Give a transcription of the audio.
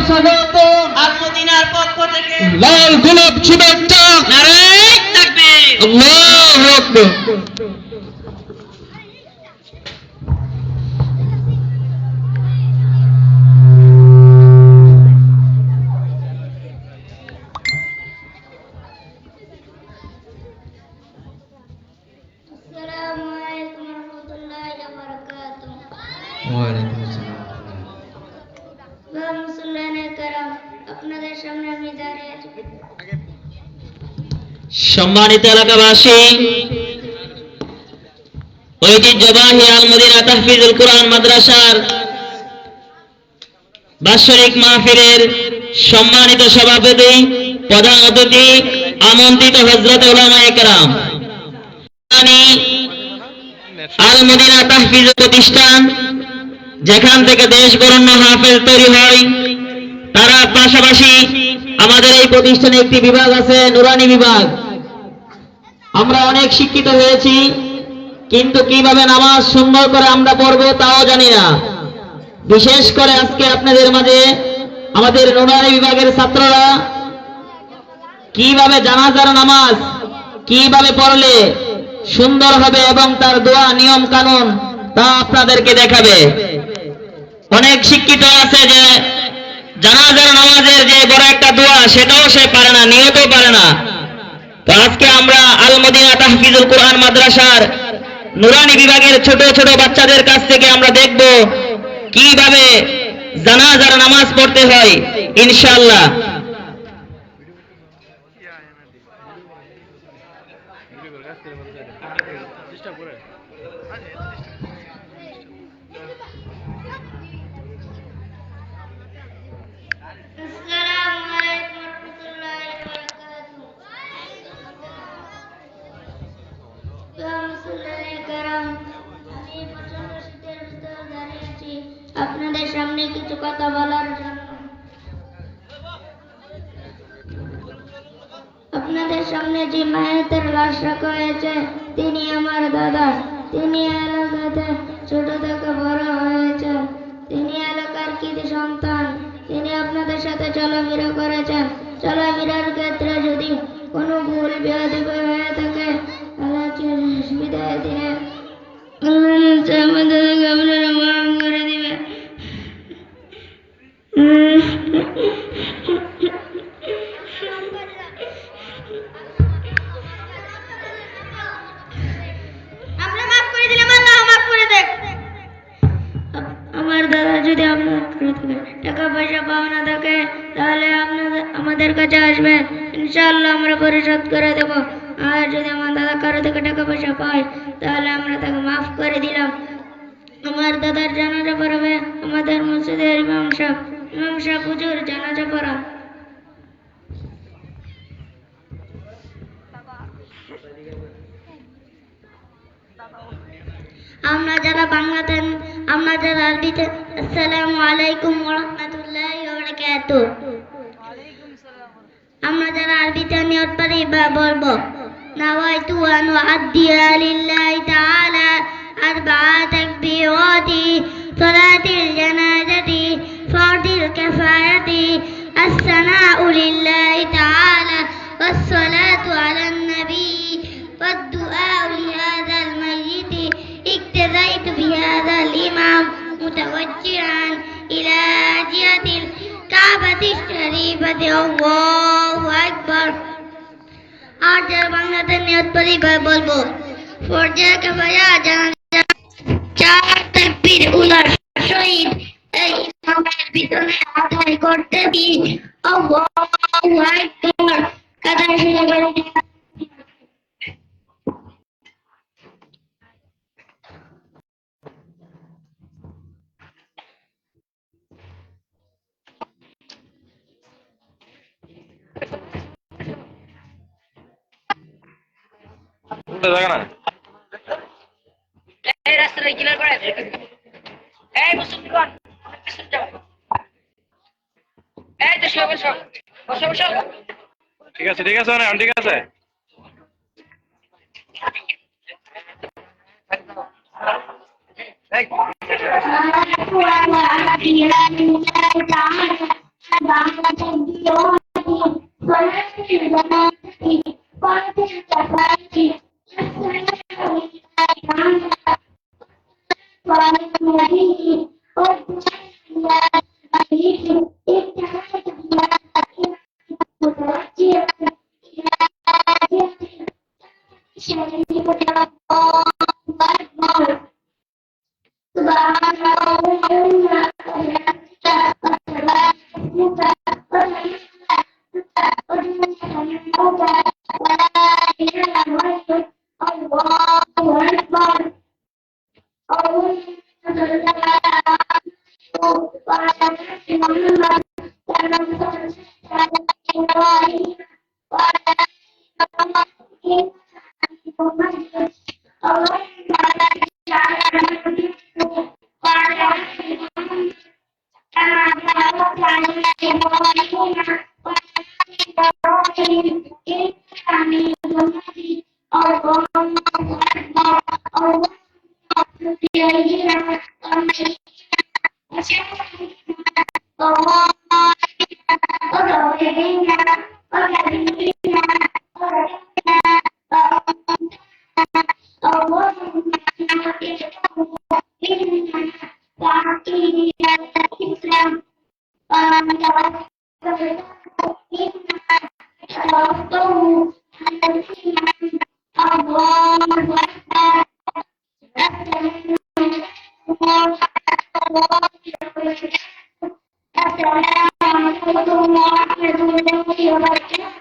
স্বাগত। আল-মদিনার পক্ষ থেকে লাল গোলাপ শুভেচ্ছা। নারায়ে তাকবীর। আল্লাহু আকবার। আসসালামু আলাইকুম ওয়া রাহমাতুল্লাহি ওয়া বারাকাতুহু। ওয়ালাইকুম আসসালাম। মুসলমানের کرام, আপনাদের সামনে আমি দাঁড়িয়ে আছি। সম্মানিত এলাকাবাসী, ঐতিহ্যবাহী আল-মদিনা তাহফিজুল কোরআন মাদ্রাসার বাৎসরিক মাহফিলের সম্মানিত সভাপতি, প্রধান অতিথি, আমন্ত্রিত হযরত উলামায়ে কেরাম, আল-মদিনা তাহফিজ প্রতিষ্ঠান, যেখান থেকে দেশ বরেণ্য হাফেজ তৈরি হয়, তারা পাশাপাশি আমাদের এই প্রতিষ্ঠানে একটি বিভাগ আছে, নুরানি বিভাগ। আমরা অনেক শিক্ষিত হয়েছি, কিন্তু কিভাবে নামাজ সুন্দর করে আমরা পড়বো তাও জানি না। বিশেষ করে আজকে আপনাদের মাঝে আমাদের নুরানি বিভাগের ছাত্ররা কিভাবে জানাজার নামাজ কিভাবে পড়লে সুন্দর হবে এবং তার দোয়া নিয়ম কানুন তা আপনাদেরকে দেখাবে। অনেক শিক্ষিত আছে যে জানাজার নামাজের যে বড় একটা দোয়া সেটাও সে পারে না, নিয়তও পারে না। তো আজকে আমরা আল-মদিনা তাহফিজুল কোরআন মাদ্রাসার নুরানি বিভাগের ছোট ছোট বাচ্চাদের কাছ থেকে আমরা দেখব কিভাবে জানাজার নামাজ পড়তে হয় ইনশাআল্লাহ। আসসালামু আলাইকুম ওয়া রাহমাতুল্লাহি ওয়া বারাকাতুহু। মুসলমানের کرام, আমি প্রচন্ড শীতের ভিতর দাঁড়িয়ে আছি আপনাদের সামনে কিছু কথা বলার জন্য। আপনাদের সামনে যে মায়ের লাশ রাখা হয়েছে তিনি আমার দাদা। তিনি এলাকাতে ছোট থেকে বড় হয়েছেন। তিনি এলাকার কৃতি সন্তান। তিনি আপনাদের সাথে চলাফেরা করেছেন। চলাফেরার ক্ষেত্রে যদি কোনো ভুল বেয়াদবি হয়ে থাকে তাহলে বিদায় দিনে আমাদেরকে আপনারা মাফ করে দিবেন। আমরা মাফ করে দিলাম, আল্লাহ মাফ করে দেখ। আমার দাদা যদি আপনার টাকা পয়সা পাওনা থাকে তাহলে আপনাদের আমাদের কাছে আসবেন, ইনশাআল্লাহ আমরা পরিশোধ করে দেব। আর যদি আমার দাদা কারো থেকে টাকা পয়সা পায় তাহলে আমরা তাকে মাফ করে দিলাম। আমার দাদার জানাজা পড়াবে আমাদের মসজিদের ইমাম সাহেব হুজুর জানাজা পড়া। আমরা যারা বাংলাতে, আমরা যারা আরবিতে, আসসালামু আলাইকুম ওয়া রাহমাতুল্লাহি ওয়া বারাকাতুহু। আমরা যারা আরবিতে নিয়ত পারি বা বলবো নাওয়াইতু আন উআদ্দিয়া লিল্লাহি তাআলা আরবা'a তাকবীরাতি সালাতিল জানাজাতি ফারদিল কিফায়াতি আসসানাউ লিল্লাহি তাআলা ওয়াসসালাতু আলান নবী والدعاء لهذا الميت. اقتديت بهذا الإمام متوجها إلى جهة الكعبة الشريفة. الله أكبر. আর যারা বাংলাতে নিয়ত করি বলবো ফরজে কিফায়া জানাজা চার তাকবীর উলার সহিত এই ইমামের পিছনে আদায় করতে দিন। আল্লাহু আকবার। কাতার শুরু করে ঠিক আছে ঠিক আছে ঠিক আছে। বাংলাদেশ দিওয়ানি সোনালী জানাতি পথে চাপাতি বাংলা والمدين الله أكبر Assalamualaikum warahmatullahi wabarakatuh.